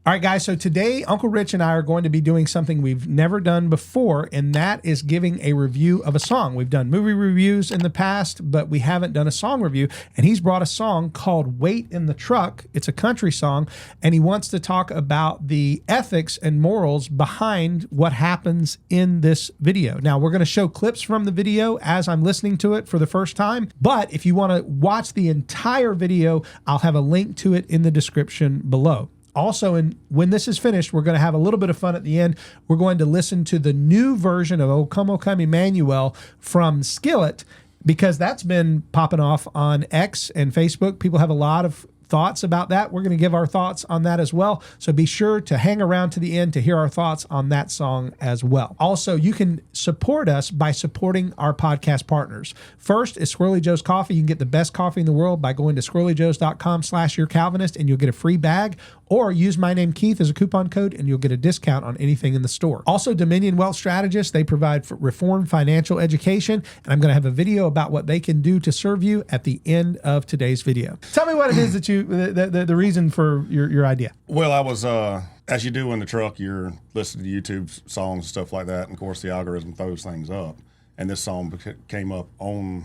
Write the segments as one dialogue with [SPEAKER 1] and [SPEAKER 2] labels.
[SPEAKER 1] All right, guys, so today Uncle Rich and I are going to be doing something we've never done before, and that is giving a review of a song. We've done movie reviews in the past, but we haven't done a song review, and he's brought a song called Wait in the Truck. It's a country song, and he wants to talk about the ethics and morals behind what happens in this video. Now, we're going to show clips from the video as I'm listening to it for the first time, but if you want to watch the entire video, I'll have a link to it in the description below. Also, when this is finished, we're going to have a little bit of fun at the end. We're going to listen to the new version of O Come Emmanuel from Skillet, because that's been popping off on X and Facebook. People have a lot of thoughts about that. We're going to give our thoughts on that as well. So be sure to hang around to the end to hear our thoughts on that song as well. Also, you can support us by supporting our podcast partners. First is Squirrely Joe's Coffee. You can get the best coffee in the world by going to squirrelyjoes.com/yourcalvinist and you'll get a free bag, or use my name Keith as a coupon code and you'll get a discount on anything in the store. Also, Dominion Wealth Strategists, they provide reformed financial education, and I'm going to have a video about what they can do to serve you at the end of today's video. Tell me what it is that you, the reason for your idea.
[SPEAKER 2] Well, I was, as you do in the truck, you're listening to YouTube songs and stuff like that, and of course the algorithm throws things up, and this song came up on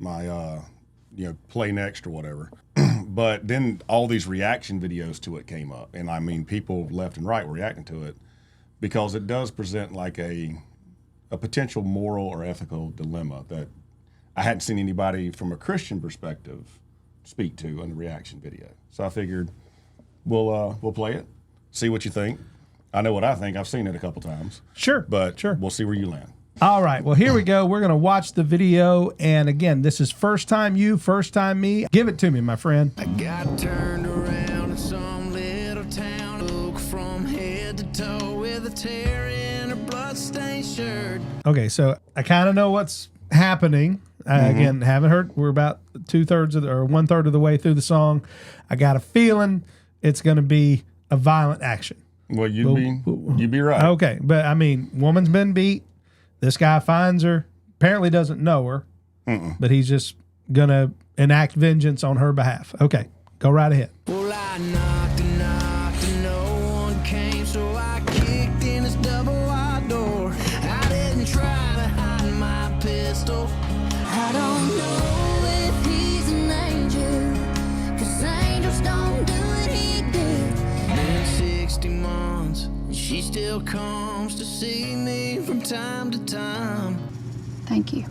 [SPEAKER 2] my, play next or whatever. But then all these reaction videos to it came up, and I mean, people left and right were reacting to it because it does present like a potential moral or ethical dilemma that I hadn't seen anybody from a Christian perspective speak to in the reaction video. So I figured we'll play it, see what you think. I know what I think. I've seen it a couple times.
[SPEAKER 1] Sure,
[SPEAKER 2] but
[SPEAKER 1] sure.
[SPEAKER 2] We'll see where you land.
[SPEAKER 1] All right, well, here we go. We're going to watch the video. And again, this is first time you, first time me. Give it to me, my friend.
[SPEAKER 3] I got turned around in some little town, look from head to toe with a tear in her bloodstained shirt.
[SPEAKER 1] Okay, so I kind of know what's happening. Again, haven't heard. We're about 2/3 of or 1/3 of the way through the song. I got a feeling it's going to be a violent action.
[SPEAKER 2] Well, you'd be right.
[SPEAKER 1] Okay, but I mean, woman's been beat. This guy finds her, apparently doesn't know her, but he's just going to enact vengeance on her behalf. Okay, go right ahead.
[SPEAKER 3] Well, I knocked and knocked and no one came, so I kicked in his double wide door. I didn't try to hide my pistol.
[SPEAKER 4] I don't know if he's an angel, 'cause angels don't do what he did.
[SPEAKER 3] Been 60 months, and she still comes to see me from time to time.
[SPEAKER 4] Thank you.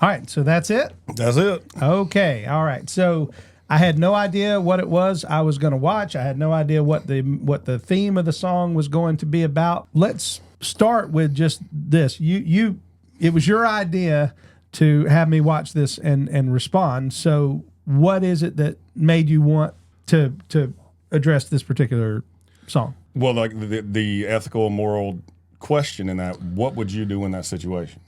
[SPEAKER 1] All right, so that's it?
[SPEAKER 2] That's it.
[SPEAKER 1] Okay, all right. So I had no idea what it was I was going to watch. I had no idea what the theme of the song was going to be about. Let's start with just this. It was your idea to have me watch this and respond. So what is it that made you want to address this particular song?
[SPEAKER 2] Well, like the ethical and moral question in that, what would you do in that situation?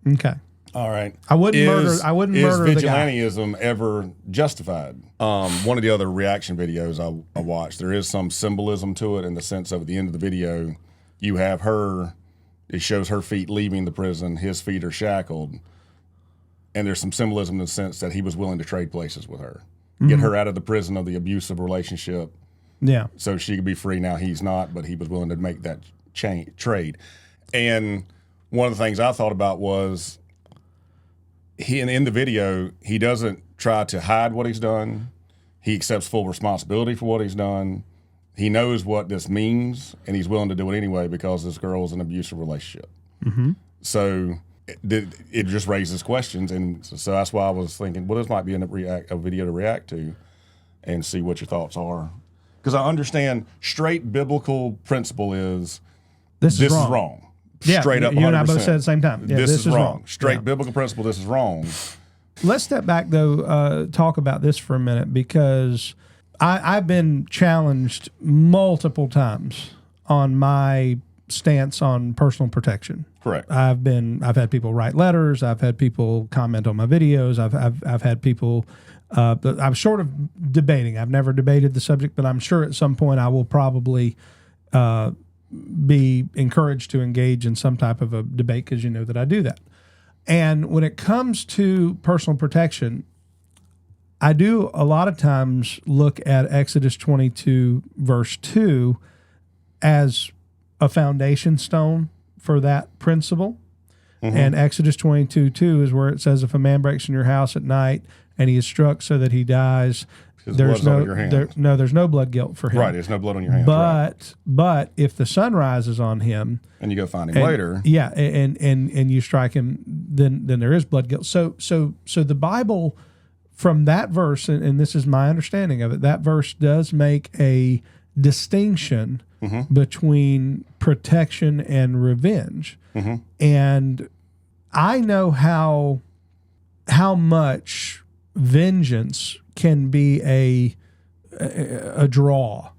[SPEAKER 1] Okay.
[SPEAKER 2] All right.
[SPEAKER 1] I wouldn't murder the guy.
[SPEAKER 2] Is vigilantism ever justified? One of the other reaction videos I watched, there is some symbolism to it in the sense of at the end of the video, you have her, it shows her feet leaving the prison, his feet are shackled, and there's some symbolism in the sense that he was willing to trade places with her, get her out of the prison of the abusive relationship.
[SPEAKER 1] Yeah.
[SPEAKER 2] So she could be free. Now he's not, but he was willing to make that trade. And one of the things I thought about was in the video, he doesn't try to hide what he's done. He accepts full responsibility for what he's done. He knows what this means, and he's willing to do it anyway because this girl is in an abusive relationship. So it just raises questions, and so that's why I was thinking, well, this might be a video to react to and see what your thoughts are. Because I understand straight biblical principle is this is wrong.
[SPEAKER 1] Yeah,
[SPEAKER 2] straight up 100%.
[SPEAKER 1] You and I both said at the same time. Yeah,
[SPEAKER 2] this is wrong. Straight biblical principle, this is wrong.
[SPEAKER 1] Let's step back, though, talk about this for a minute, because I've been challenged multiple times on my stance on personal protection.
[SPEAKER 2] Correct.
[SPEAKER 1] I've had people write letters. I've had people comment on my videos. I've had people. I'm sort of debating. I've never debated the subject, but I'm sure at some point I will probably be encouraged to engage in some type of a debate, because you know that I do that. And when it comes to personal protection, I do a lot of times look at Exodus 22 verse 2 as a foundation stone for that principle. And Exodus 22:2 is where it says, if a man breaks in your house at night and he is struck so that he dies, there's no blood guilt for him.
[SPEAKER 2] Right, there's no blood on your hands.
[SPEAKER 1] But if the sun rises on him
[SPEAKER 2] and you go find him later,
[SPEAKER 1] and you strike him, then there is blood guilt. So the Bible, from that verse, and this is my understanding of it, that verse does make a distinction between protection and revenge. And I know how much vengeance can be a draw.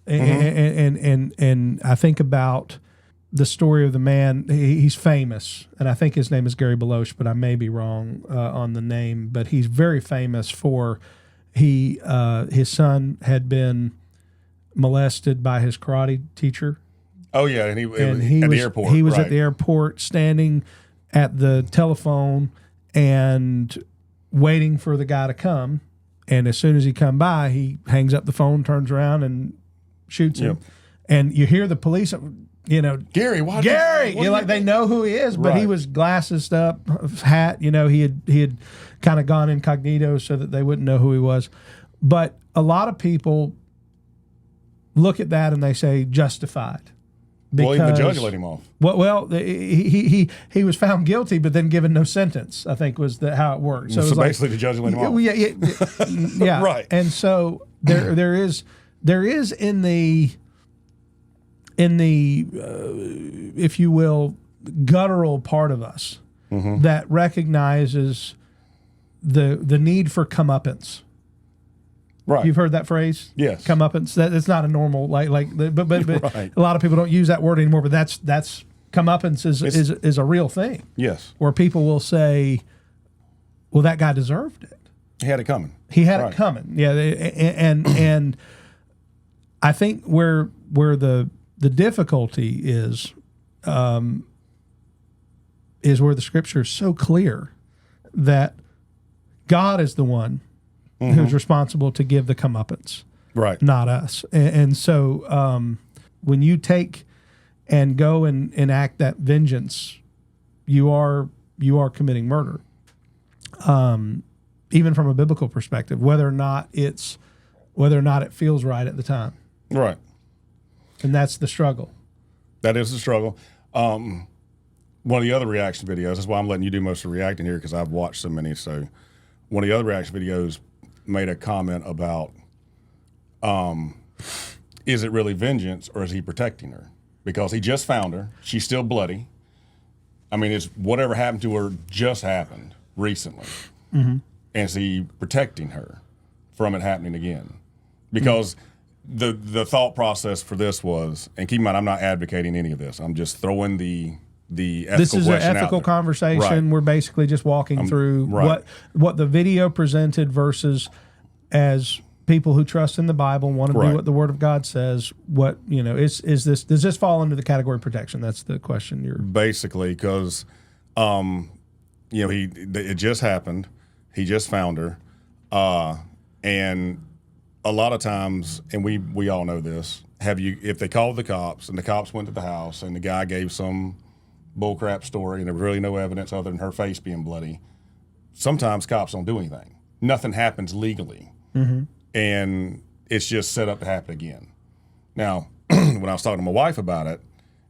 [SPEAKER 1] And I think about the story of the man. He's famous, and I think his name is Gary Beloche, but I may be wrong on the name. But he's very famous for his son had been molested by his karate teacher.
[SPEAKER 2] Oh yeah, and he was at the airport.
[SPEAKER 1] He was at the airport, standing at the telephone and waiting for the guy to come. And as soon as he come by, he hangs up the phone, turns around, and shoots him. And you hear the police,
[SPEAKER 2] Gary, why?
[SPEAKER 1] Gary, they know who he is, but he was glassed up, hat. He had kind of gone incognito so that they wouldn't know who he was. But a lot of people look at that and they say justified.
[SPEAKER 2] Well, even the judge let him off.
[SPEAKER 1] Well, he was found guilty, but then given no sentence, I think was how it worked. So,
[SPEAKER 2] basically, the judge let him off.
[SPEAKER 1] Yeah,
[SPEAKER 2] right.
[SPEAKER 1] And so there is in the if you will, guttural part of us that recognizes the need for comeuppance.
[SPEAKER 2] Right.
[SPEAKER 1] You've heard that phrase?
[SPEAKER 2] Yes.
[SPEAKER 1] Comeuppance. It's not a normal but right. A lot of people don't use that word anymore. But that's comeuppance is a real thing.
[SPEAKER 2] Yes.
[SPEAKER 1] Where people will say, "Well, that guy deserved it.
[SPEAKER 2] He had it coming.
[SPEAKER 1] He had it coming." Yeah. And I think where the difficulty is where the Scripture is so clear that God is the one who's responsible to give the comeuppance,
[SPEAKER 2] right?
[SPEAKER 1] Not us. And so when you take and go and enact that vengeance, you are committing murder, even from a biblical perspective, whether or not it feels right at the time,
[SPEAKER 2] right?
[SPEAKER 1] And that's the struggle.
[SPEAKER 2] That is the struggle. One of the other reaction videos. That's why I'm letting you do most of the reacting here, because I've watched so many. So one of the other reaction videos made a comment about, is it really vengeance or is he protecting her? Because he just found her. She's still bloody. I mean, it's whatever happened to her just happened recently. And is he protecting her from it happening again? Because the thought process for this was, and keep in mind, I'm not advocating any of this. I'm just throwing the ethical
[SPEAKER 1] this is
[SPEAKER 2] question
[SPEAKER 1] an ethical
[SPEAKER 2] out there.
[SPEAKER 1] conversation.
[SPEAKER 2] Right.
[SPEAKER 1] We're basically just walking through what the video presented versus as people who trust in the Bible and want to do what the Word of God says. What does this fall under the category of protection? That's the question.
[SPEAKER 2] Basically, because it just happened. He just found her, and a lot of times, and we all know this. If they called the cops and the cops went to the house and the guy gave some bullcrap story and there was really no evidence other than her face being bloody, sometimes cops don't do anything. Nothing happens legally. And it's just set up to happen again. Now, when I was talking to my wife about it,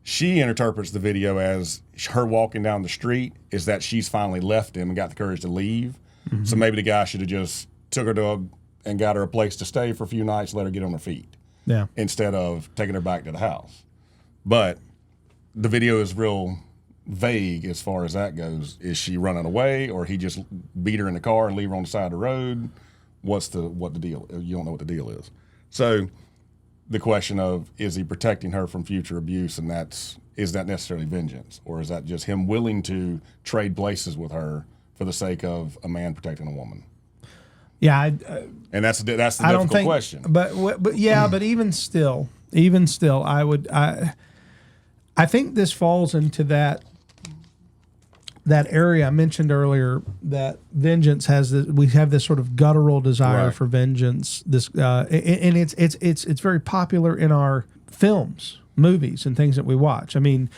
[SPEAKER 2] she interprets the video as her walking down the street is that she's finally left him and got the courage to leave. So maybe the guy should have just took her and got her a place to stay for a few nights, let her get on her feet.
[SPEAKER 1] Yeah.
[SPEAKER 2] Instead of taking her back to the house. But the video is real vague as far as that goes. Is she running away, or he just beat her in the car and leave her on the side of the road? What the deal? You don't know what the deal is. So the question of, is he protecting her from future abuse, and is that necessarily vengeance, or is that just him willing to trade places with her for the sake of a man protecting a woman?
[SPEAKER 1] Yeah,
[SPEAKER 2] and that's the difficult question.
[SPEAKER 1] But even still, I think this falls into that that area I mentioned earlier, that vengeance has we have this sort of guttural desire
[SPEAKER 2] Right.
[SPEAKER 1] for vengeance. This and it's very popular in our films, movies, and things that we watch. I mean,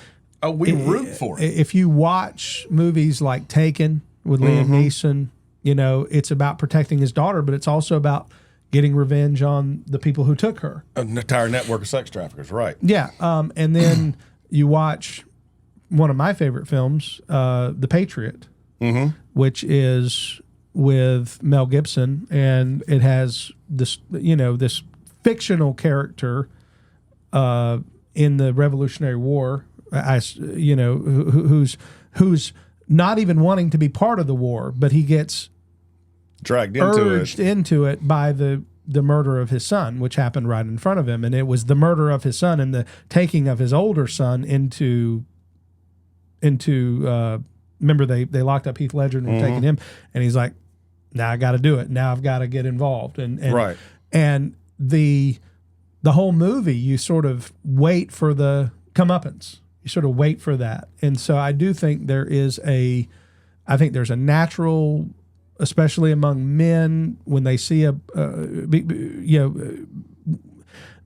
[SPEAKER 2] we root for it.
[SPEAKER 1] if you watch movies like Taken with Liam Neeson, you know, it's about protecting his daughter, but it's also about getting revenge on the people who took her.
[SPEAKER 2] An entire network of sex traffickers, right?
[SPEAKER 1] Yeah, and then you watch one of my favorite films, The Patriot, which is with Mel Gibson, and it has this, you know, this fictional character in the Revolutionary War, you know, who's not even wanting to be part of the war, but he gets
[SPEAKER 2] Dragged into
[SPEAKER 1] urged
[SPEAKER 2] it.
[SPEAKER 1] into it by the murder of his son, which happened right in front of him, and it was the murder of his son and the taking of his older son into remember they locked up Heath Ledger and were taking him, and he's like, now I got to do it. Now I've got to get involved, and
[SPEAKER 2] Right.
[SPEAKER 1] and the whole movie you sort of wait for the comeuppance. You sort of wait for that, and so I do think there's a natural, especially among men, when they see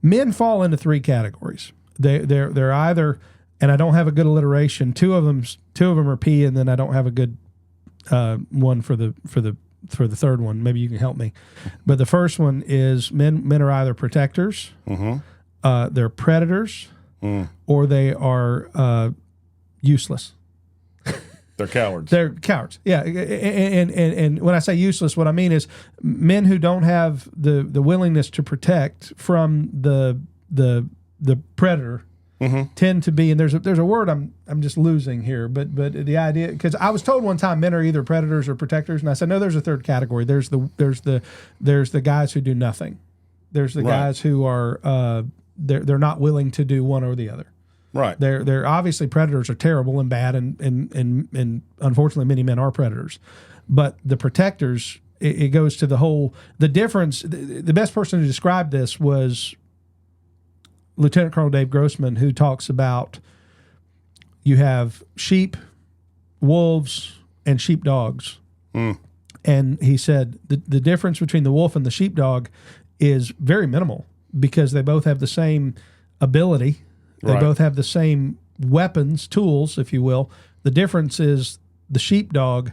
[SPEAKER 1] men fall into three categories. They're either, and I don't have a good alliteration. Two of them are P, and then I don't have a good one for the third one. Maybe you can help me. But the first one is men are either protectors, they're predators, or they are useless.
[SPEAKER 2] They're cowards.
[SPEAKER 1] They're cowards. Yeah, and when I say useless, what I mean is men who don't have the willingness to protect from the predator tend to be. And there's a word I'm just losing here, but the idea, because I was told one time men are either predators or protectors, and I said no, there's a third category. There's the guys who do nothing. There's the guys who are they're not willing to do one or the other.
[SPEAKER 2] Right.
[SPEAKER 1] They're obviously, predators are terrible and bad, and unfortunately many men are predators. But the protectors, it goes to the difference. The best person to describe this was Lieutenant Colonel Dave Grossman, who talks about you have sheep, wolves, and sheepdogs. And he said the difference between the wolf and the sheepdog is very minimal, because they both have the same ability. They
[SPEAKER 2] Right.
[SPEAKER 1] both have the same weapons, tools, if you will. The difference is the sheepdog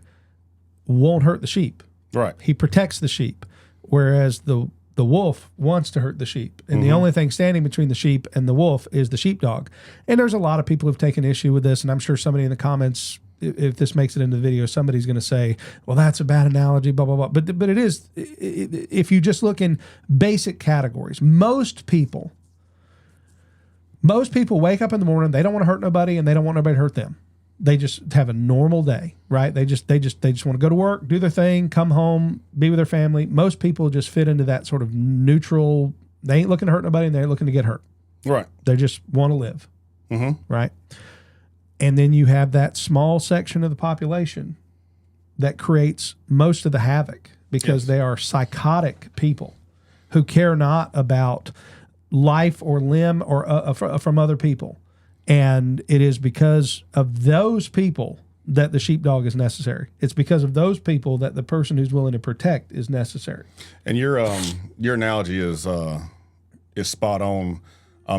[SPEAKER 1] won't hurt the sheep.
[SPEAKER 2] Right.
[SPEAKER 1] He protects the sheep, whereas the wolf wants to hurt the sheep. And the only thing standing between the sheep and the wolf is the sheepdog. And there's a lot of people who've taken issue with this, and I'm sure somebody in the comments, if this makes it into the video, somebody's going to say, well, that's a bad analogy, blah, blah, blah. But it is, if you just look in basic categories, most people wake up in the morning, they don't want to hurt nobody, and they don't want nobody to hurt them. They just have a normal day, right? They just want to go to work, do their thing, come home, be with their family. Most people just fit into that sort of neutral. They ain't looking to hurt nobody, and they're looking to get hurt.
[SPEAKER 2] Right.
[SPEAKER 1] They just want to live, right? And then you have that small section of the population that creates most of the havoc, because they are psychotic people who care not about life or limb or from other people. And it is because of those people that the sheepdog is necessary. It's because of those people that the person who's willing to protect is necessary.
[SPEAKER 2] And your analogy is spot on.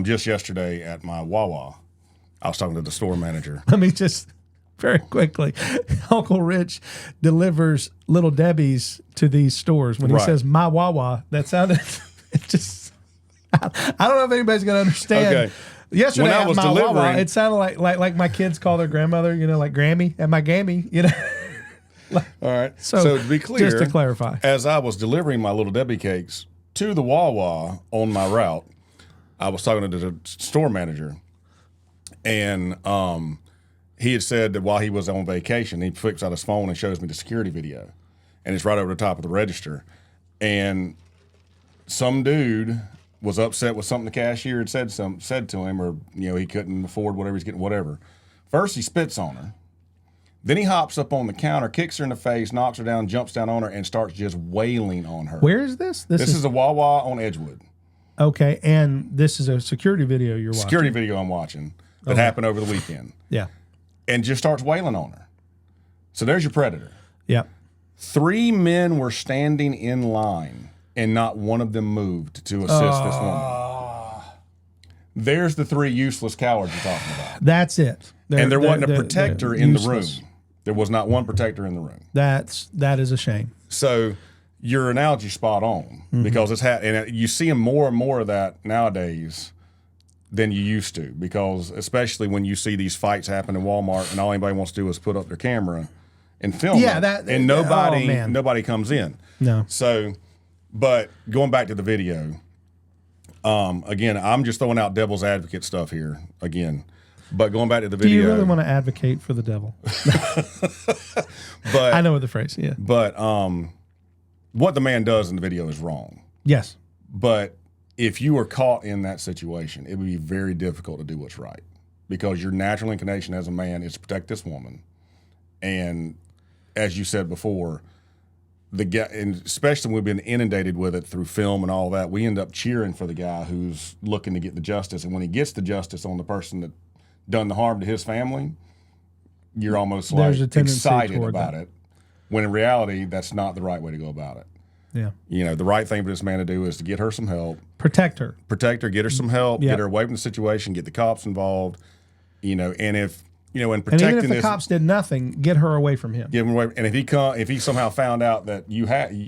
[SPEAKER 2] Just yesterday at my Wawa, I was talking to the store manager.
[SPEAKER 1] Let me just very quickly. Uncle Rich delivers Little Debbie's to these stores. When he
[SPEAKER 2] Right.
[SPEAKER 1] says my Wawa, that sounded it just. I don't know if anybody's going to understand.
[SPEAKER 2] Okay.
[SPEAKER 1] Yesterday
[SPEAKER 2] When I
[SPEAKER 1] at
[SPEAKER 2] was
[SPEAKER 1] my Wawa,
[SPEAKER 2] delivering-
[SPEAKER 1] it sounded like my kids call their grandmother, like Grammy at my Gammy,
[SPEAKER 2] All right.
[SPEAKER 1] So,
[SPEAKER 2] to be clear,
[SPEAKER 1] just to clarify.
[SPEAKER 2] as I was delivering my Little Debbie cakes to the Wawa on my route, I was talking to the store manager, and he had said that while he was on vacation, he flips out his phone and shows me the security video, and it's right over the top of the register, and some dude was upset with something the cashier had said to him, or he couldn't afford whatever he's getting, whatever. First he spits on her. Then he hops up on the counter, kicks her in the face, knocks her down, jumps down on her, and starts just wailing on her.
[SPEAKER 1] Where is this?
[SPEAKER 2] This is a Wawa on Edgewood.
[SPEAKER 1] Okay, and this is a security video you're watching.
[SPEAKER 2] Security video I'm watching that happened over the weekend.
[SPEAKER 1] Yeah.
[SPEAKER 2] And just starts wailing on her. So there's your predator.
[SPEAKER 1] Yep.
[SPEAKER 2] 3 men were standing in line, and not one of them moved to assist this woman. There's the 3 useless cowards you're talking about.
[SPEAKER 1] That's it.
[SPEAKER 2] And there wasn't a protector in the
[SPEAKER 1] useless.
[SPEAKER 2] room. There was not one protector in the room.
[SPEAKER 1] That is a shame.
[SPEAKER 2] So your analogy's spot on because it's and you see more and more of that nowadays than you used to, because especially when you see these fights happen in Walmart and all anybody wants to do is put up their camera and film it, and nobody comes in.
[SPEAKER 1] No.
[SPEAKER 2] So, but going back to the video, again, I'm just throwing out devil's advocate stuff here again. But going back to the video,
[SPEAKER 1] do you really want to advocate for the devil?
[SPEAKER 2] But
[SPEAKER 1] I know the phrase. Yeah.
[SPEAKER 2] But what the man does in the video is wrong.
[SPEAKER 1] Yes.
[SPEAKER 2] But if you were caught in that situation, it would be very difficult to do what's right, because your natural inclination as a man is to protect this woman. And as you said before, the guy, and especially when we've been inundated with it through film and all that, we end up cheering for the guy who's looking to get the justice. And when he gets the justice on the person that done the harm to his family, you're almost like excited about it. When in reality, that's not the right way to go about it.
[SPEAKER 1] Yeah.
[SPEAKER 2] You know, the right thing for this man to do is to get her some help.
[SPEAKER 1] Protect her,
[SPEAKER 2] get her some help, get her away from the situation, get the cops involved, you know, and if, you know, in protecting
[SPEAKER 1] and even if the cops did nothing, get her away from him.
[SPEAKER 2] Give him away. And if he somehow found out that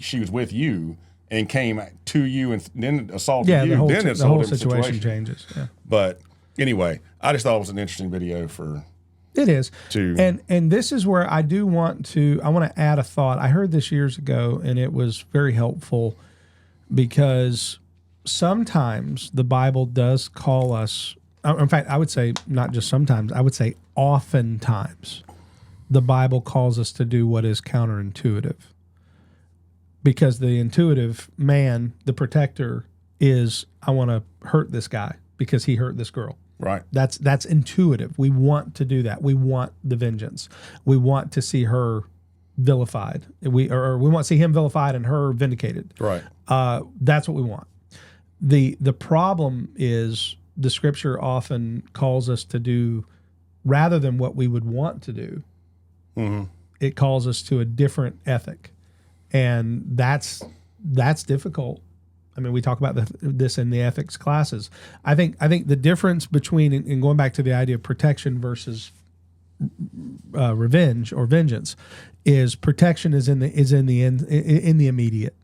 [SPEAKER 2] she was with you and came to you and then assaulted you, then it's
[SPEAKER 1] the whole situation changes. Yeah.
[SPEAKER 2] But anyway, I just thought it was an interesting video for.
[SPEAKER 1] It is. And this is where I want to add a thought. I heard this years ago, and it was very helpful, because sometimes the Bible does call us, in fact, I would say not just sometimes, I would say oftentimes the Bible calls us to do what is counterintuitive. Because the intuitive man, the protector, is, I want to hurt this guy because he hurt this girl.
[SPEAKER 2] Right.
[SPEAKER 1] That's intuitive. We want to do that. We want the vengeance. We want to see her vilified. We want to see him vilified and her vindicated.
[SPEAKER 2] Right.
[SPEAKER 1] That's what we want. The problem is the Scripture often calls us to do, rather than what we would want to do, it calls us to a different ethic, and that's difficult. I mean, we talk about this in the ethics classes. I think the difference between, and going back to the idea of protection versus revenge or vengeance, is protection is in the immediate,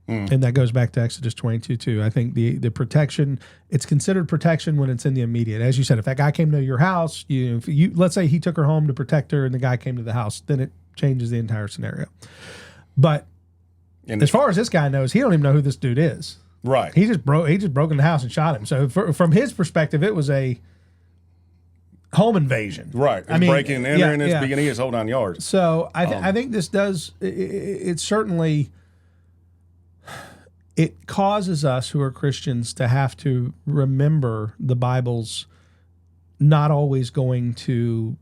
[SPEAKER 1] and that goes back to Exodus 22:2. I think the protection, it's considered protection when it's in the immediate. As you said, if that guy came to your house, let's say he took her home to protect her, and the guy came to the house, then it changes the entire scenario. But as far as this guy knows, he don't even know who this dude is.
[SPEAKER 2] Right.
[SPEAKER 1] He just broke in the house and shot him. So from his perspective, it was a home invasion.
[SPEAKER 2] Right. It's breaking and entering. It's beginning his whole 9 yards.
[SPEAKER 1] So I think this does. It certainly. It causes us who are Christians to have to remember the Bible's not always going to.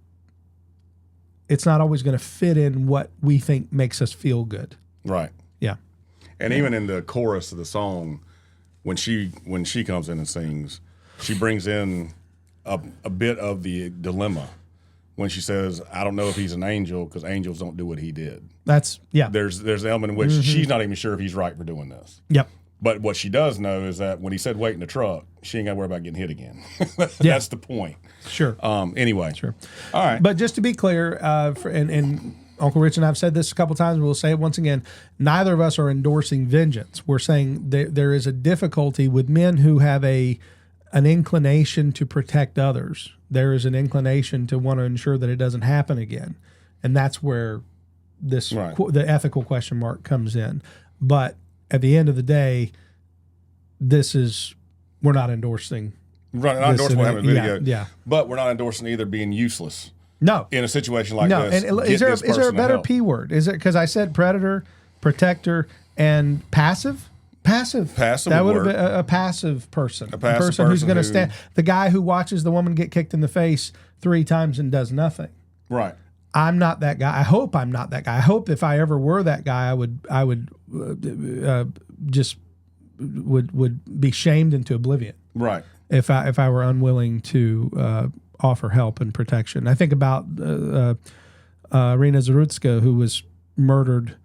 [SPEAKER 1] It's not always going to fit in what we think makes us feel good.
[SPEAKER 2] Right.
[SPEAKER 1] Yeah.
[SPEAKER 2] And even in the chorus of the song, when she comes in and sings, she brings in a bit of the dilemma when she says, "I don't know if he's an angel because angels don't do what he did."
[SPEAKER 1] There's
[SPEAKER 2] an element in which she's not even sure if he's right for doing this.
[SPEAKER 1] Yep.
[SPEAKER 2] But what she does know is that when he said wait in the truck, she ain't got to worry about getting hit again. That's the point.
[SPEAKER 1] Sure.
[SPEAKER 2] Anyway.
[SPEAKER 1] Sure.
[SPEAKER 2] All right.
[SPEAKER 1] But just to be clear, and Uncle Rich and I have said this a couple times, we'll say it once again, neither of us are endorsing vengeance. We're saying there is a difficulty with men who have an inclination to protect others. There is an inclination to want to ensure that it doesn't happen again. And that's where the ethical question mark comes in. But at the end of the day, we're not endorsing.
[SPEAKER 2] Right, not endorsing what happened in the video.
[SPEAKER 1] Yeah.
[SPEAKER 2] But we're not endorsing either being useless.
[SPEAKER 1] No.
[SPEAKER 2] In a situation like this.
[SPEAKER 1] And is there a better P word? Is it because I said predator, protector, and passive? Passive. That would have been a passive person. A person who's going to stand. The guy who watches the woman get kicked in the face 3 times and does nothing.
[SPEAKER 2] Right.
[SPEAKER 1] I'm not that guy. I hope I'm not that guy. I hope if I ever were that guy, I would be shamed into oblivion.
[SPEAKER 2] Right.
[SPEAKER 1] If I were unwilling to offer help and protection. I think about Rena Zarutska, who was murdered.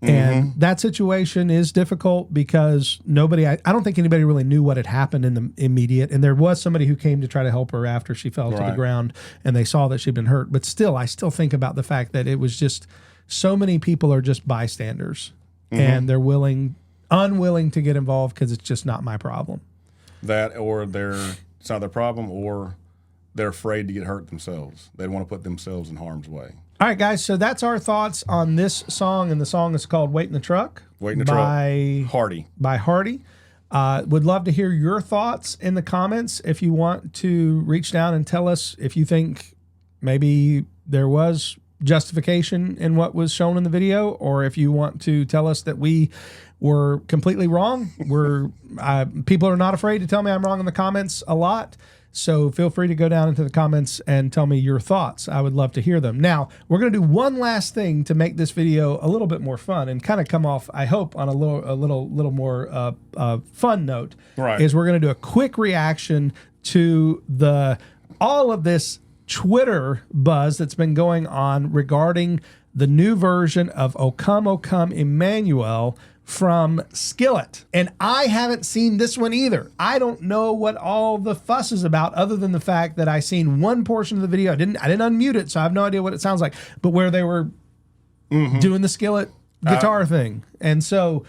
[SPEAKER 1] And that situation is difficult because I don't think anybody really knew what had happened in the immediate. And there was somebody who came to try to help her after she fell to the ground and they saw that she'd been hurt. But still, I still think about the fact that it was just so many people are just bystanders and they're unwilling to get involved because it's just not my problem.
[SPEAKER 2] That, or it's not their problem, or they're afraid to get hurt themselves. They don't want to put themselves in harm's way.
[SPEAKER 1] All right, guys, so that's our thoughts on this song, and the song is called Wait in the Truck.
[SPEAKER 2] Wait in the
[SPEAKER 1] Truck.
[SPEAKER 2] Hardy.
[SPEAKER 1] By Hardy. Would love to hear your thoughts in the comments. If you want to reach down and tell us if you think maybe there was justification in what was shown in the video, or if you want to tell us that we were completely wrong. People are not afraid to tell me I'm wrong in the comments a lot. So feel free to go down into the comments and tell me your thoughts. I would love to hear them. Now, we're going to do one last thing to make this video a little bit more fun and kind of come off, I hope, on a little more fun note.
[SPEAKER 2] Right.
[SPEAKER 1] Is we're going to do a quick reaction to all of this Twitter buzz that's been going on regarding the new version of O Come Emmanuel from Skillet. And I haven't seen this one either. I don't know what all the fuss is about other than the fact that I seen one portion of the video. I didn't unmute it, so I have no idea what it sounds like. But where they were doing the Skillet guitar thing. And so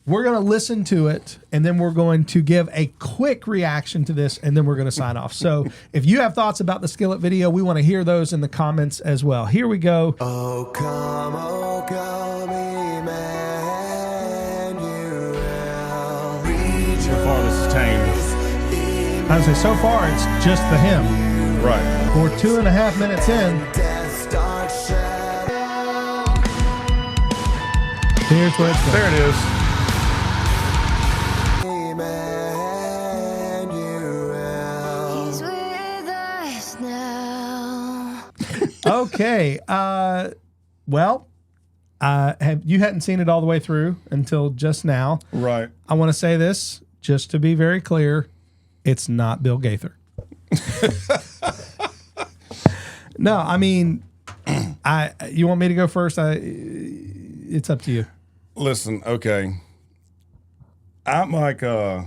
[SPEAKER 1] we're going to listen to it, and then we're going to give a quick reaction to this, and then we're going to sign off. So if you have thoughts about the Skillet video, we want to hear those in the comments as well. Here we go.
[SPEAKER 3] O come Emmanuel.
[SPEAKER 2] So far, this is tame.
[SPEAKER 1] I would say so far it's just the hymn.
[SPEAKER 2] Right.
[SPEAKER 1] We're 2.5 minutes in. Here's where it's going.
[SPEAKER 2] There it is.
[SPEAKER 4] He's with us now.
[SPEAKER 1] Okay. Well, you hadn't seen it all the way through until just now.
[SPEAKER 2] Right.
[SPEAKER 1] I want to say this, just to be very clear, it's not Bill Gaither. No, I mean, you want me to go first? It's up to you.
[SPEAKER 2] Listen, okay. I'm like a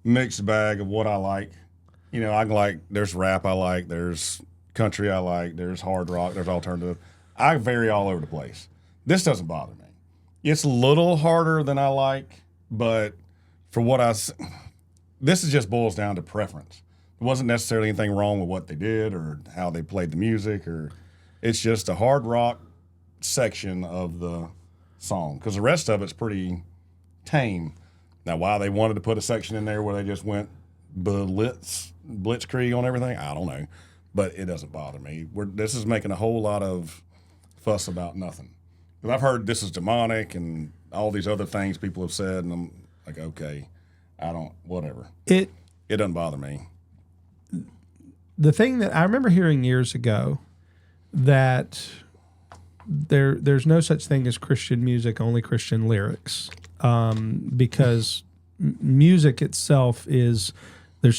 [SPEAKER 2] mixed bag of what I like. You know, there's rap I like, there's country I like, there's hard rock, there's alternative. I vary all over the place. This doesn't bother me. It's a little harder than I like, but for what this is just boils down to preference. There wasn't necessarily anything wrong with what they did or how they played the music, or it's just a hard rock section of the song, because the rest of it's pretty tame. Now, why they wanted to put a section in there where they just went blitzkrieg on everything, I don't know, but it doesn't bother me. This is making a whole lot of fuss about nothing. Because I've heard this is demonic and all these other things people have said, and I'm like, okay, whatever. It doesn't bother me.
[SPEAKER 1] The thing that I remember hearing years ago, that there's no such thing as Christian music, only Christian lyrics, because music itself there's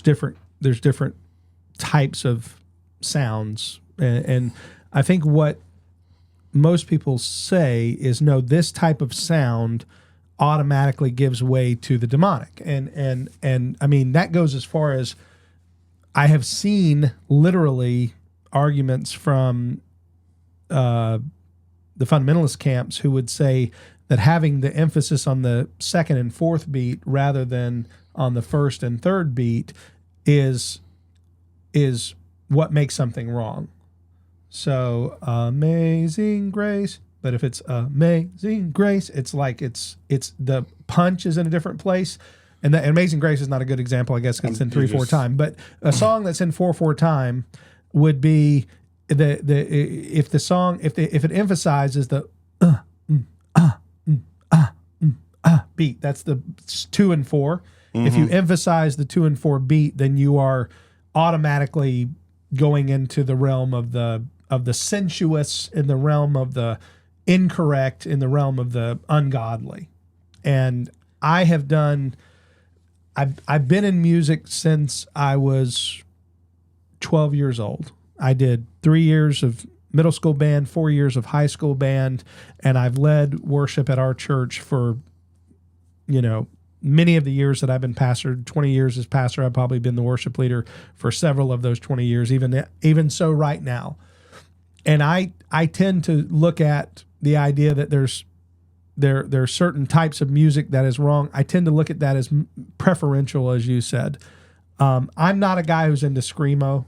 [SPEAKER 1] different types of sounds, and I think what most people say is, no, this type of sound automatically gives way to the demonic, and I mean that goes as far as I have seen literally arguments from the fundamentalist camps who would say that having the emphasis on the second and fourth beat rather than on the first and third beat is what makes something wrong. So Amazing Grace, but if it's Amazing Grace, it's like it's the punch is in a different place. And that Amazing Grace is not a good example, I guess, because it's in 3/4 time. But a song that's in 4/4 time would be if it emphasizes the beat. That's the 2 and 4. If you emphasize the 2 and 4 beat, then you are automatically going into the realm of the sensuous, in the realm of the incorrect, in the realm of the ungodly. And I've been in music since I was 12 years old. I did 3 years of middle school band, 4 years of high school band, and I've led worship at our church for, many of the years that I've been pastor. 20 years as pastor, I've probably been the worship leader for several of those 20 years, even so right now. And I tend to look at the idea that there are certain types of music that is wrong. I tend to look at that as preferential, as you said. I'm not a guy who's into screamo,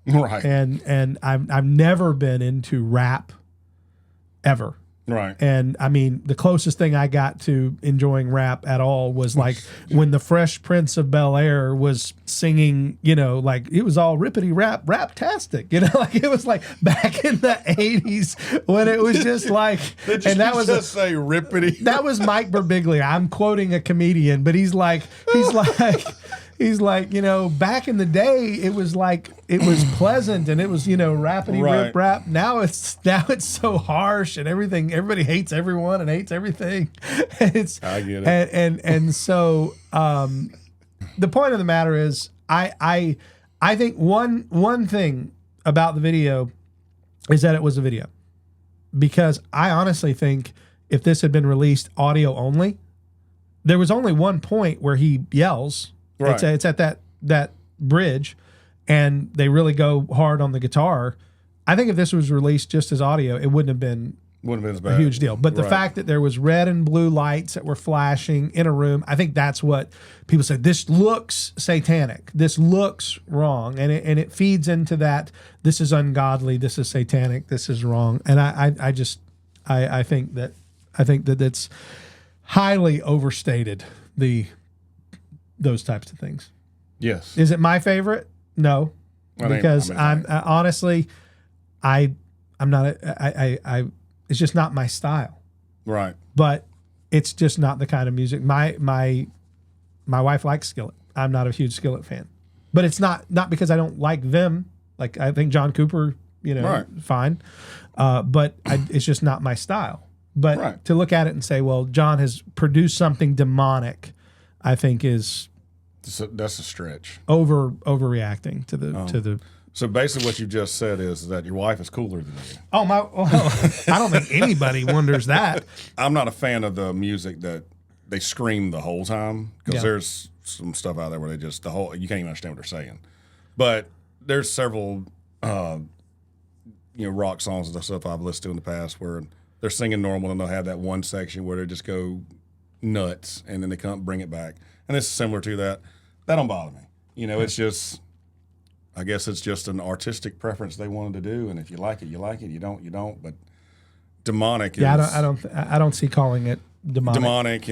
[SPEAKER 2] Right.
[SPEAKER 1] and I've never been into rap ever.
[SPEAKER 2] Right.
[SPEAKER 1] And I mean, the closest thing I got to enjoying rap at all was like when the Fresh Prince of Bel-Air was singing, like it was all rippity rap-tastic, like it was like back in the 80s when it was just like,
[SPEAKER 2] and that was just say rippity.
[SPEAKER 1] That was Mike Birbiglia. I'm quoting a comedian, but he's like, back in the day, it was pleasant and it was, rappity rip rap. Now it's so harsh and everybody hates everyone and hates everything. I get it. And so the point of the matter is I think one thing about the video is that it was a video, because I honestly think if this had been released audio only, there was only one point where he yells. Right. It's at that bridge, and they really go hard on the guitar. I think if this was released just as audio, it wouldn't have been
[SPEAKER 2] as bad.
[SPEAKER 1] A huge deal. But the fact that there was red and blue lights that were flashing in a room, I think that's what people said. This looks satanic. This looks wrong, and it feeds into that. This is ungodly. This is satanic. This is wrong. And I think that it's highly overstated those types of things.
[SPEAKER 2] Yes.
[SPEAKER 1] Is it my favorite? No, because I'm honestly, I'm not. It's just not my style.
[SPEAKER 2] Right.
[SPEAKER 1] But it's just not the kind of music. My wife likes Skillet. I'm not a huge Skillet fan, but it's not because I don't like them. Like I think John Cooper, fine, but it's just not my style. But to look at it and say, well, John has produced something demonic, I think
[SPEAKER 2] that's a stretch.
[SPEAKER 1] Overreacting to the.
[SPEAKER 2] So basically, what you just said is that your wife is cooler than you.
[SPEAKER 1] I don't think anybody wonders that.
[SPEAKER 2] I'm not a fan of the music that they scream the whole time, because there's some stuff out there where they just you can't even understand what they're saying. But there's several, rock songs and stuff I've listened to in the past where they're singing normal and they'll have that one section where they just go nuts and then they come bring it back. And it's similar to that. That don't bother me. It's just, I guess it's just an artistic preference they wanted to do. And if you like it, you like it. You don't. But demonic is.
[SPEAKER 1] Yeah, I don't see calling it demonic.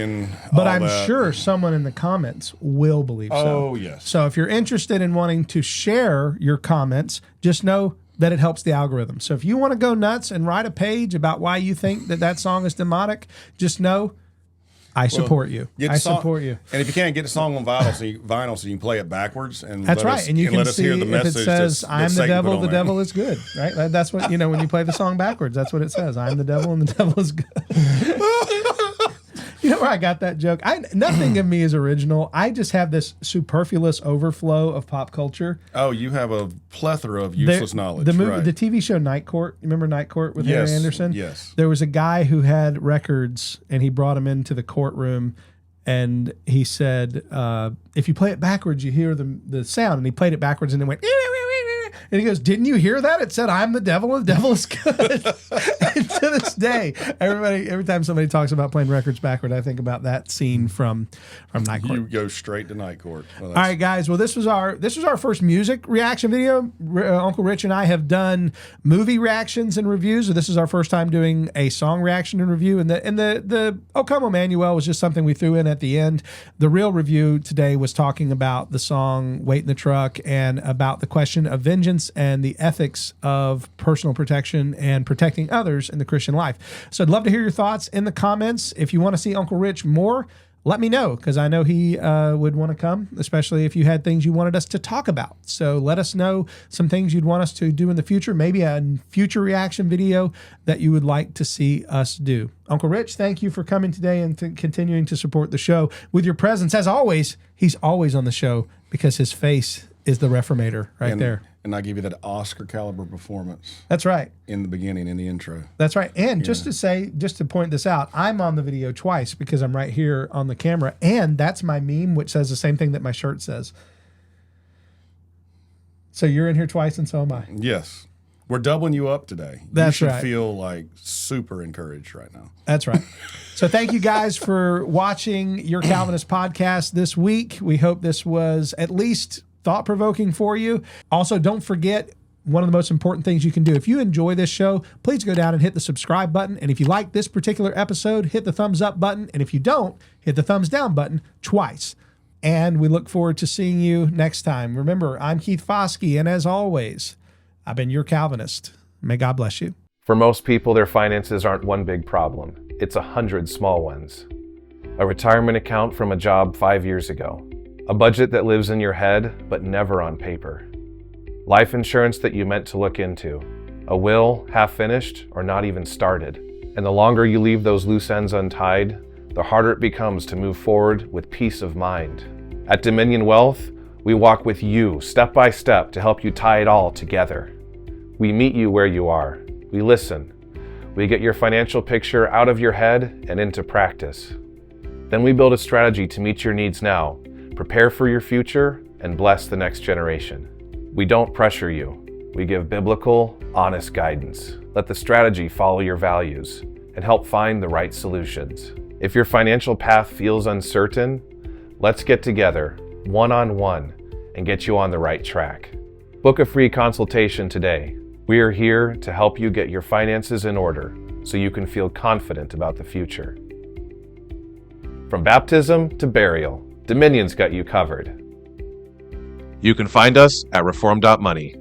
[SPEAKER 2] But
[SPEAKER 1] I'm sure someone in the comments will believe so.
[SPEAKER 2] Oh, yes.
[SPEAKER 1] So if you're interested in wanting to share your comments, just know that it helps the algorithm. So if you want to go nuts and write a page about why you think that song is demonic, just know I support you. I support you.
[SPEAKER 2] And if you can't get the song on vinyl, so you can play it backwards. And
[SPEAKER 1] that's right. And you can see
[SPEAKER 2] hear the
[SPEAKER 1] if it says, I'm the devil, the
[SPEAKER 2] there.
[SPEAKER 1] devil is good. Right? That's what, when you play the song backwards, that's what it says. I'm the devil and the devil is good. You know where I got that joke? Nothing of me is original. I just have this superfluous overflow of pop culture.
[SPEAKER 2] Oh, you have a plethora of useless knowledge.
[SPEAKER 1] The movie, the TV show Night Court. You remember Night Court with Harry Anderson?
[SPEAKER 2] Yes.
[SPEAKER 1] There was a guy who had records, and he brought them into the courtroom, and he said, if you play it backwards, you hear the sound. And he played it backwards, and it went. And he goes, didn't you hear that? It said, I'm the devil, and the devil is good. And to this day, every time somebody talks about playing records backward, I think about that scene from Night Court.
[SPEAKER 2] You go straight to Night Court. Well,
[SPEAKER 1] all right, guys. Well, this was our first music reaction video. Uncle Rich and I have done movie reactions and reviews. So this is our first time doing a song reaction and review. And the O Come Emmanuel was just something we threw in at the end. The real review today was talking about the song Wait in the Truck and about the question of vengeance and the ethics of personal protection and protecting others in the Christian life. So I'd love to hear your thoughts in the comments. If you want to see Uncle Rich more, let me know, because I know he would want to come, especially if you had things you wanted us to talk about. So let us know some things you'd want us to do in the future, maybe a future reaction video that you would like to see us do. Uncle Rich, thank you for coming today and continuing to support the show with your presence. As always, he's always on the show because his face is the Reformator right there.
[SPEAKER 2] and I give you that Oscar caliber performance
[SPEAKER 1] That's right.
[SPEAKER 2] in the beginning, in the intro.
[SPEAKER 1] That's right. And just to point this out, I'm on the video twice because I'm right here on the camera. And that's my meme, which says the same thing that my shirt says. So you're in here twice and so am I.
[SPEAKER 2] Yes. We're doubling you up today.
[SPEAKER 1] That's
[SPEAKER 2] you should
[SPEAKER 1] right.
[SPEAKER 2] feel like super encouraged right now.
[SPEAKER 1] That's right. So thank you guys for watching Your Calvinist podcast this week. We hope this was at least thought-provoking for you. Also, don't forget, one of the most important things you can do, if you enjoy this show, please go down and hit the subscribe button. And if you like this particular episode, hit the thumbs up button. And if you don't, hit the thumbs down button twice. And we look forward to seeing you next time. Remember, I'm Keith Foskey, and as always, I've been your Calvinist. May God bless you.
[SPEAKER 5] For most people, their finances aren't one big problem. It's 100 small ones. A retirement account from a job 5 years ago. A budget that lives in your head, but never on paper. Life insurance that you meant to look into. A will, half finished, or not even started. And the longer you leave those loose ends untied, the harder it becomes to move forward with peace of mind. At Dominion Wealth, we walk with you step by step to help you tie it all together. We meet you where you are. We listen. We get your financial picture out of your head and into practice. Then we build a strategy to meet your needs now, prepare for your future, and bless the next generation. We don't pressure you. We give biblical, honest guidance. Let the strategy follow your values and help find the right solutions. If your financial path feels uncertain, let's get together, one-on-one, and get you on the right track. Book a free consultation today. We are here to help you get your finances in order so you can feel confident about the future. From baptism to burial, Dominion's got you covered. You can find us at reform.money.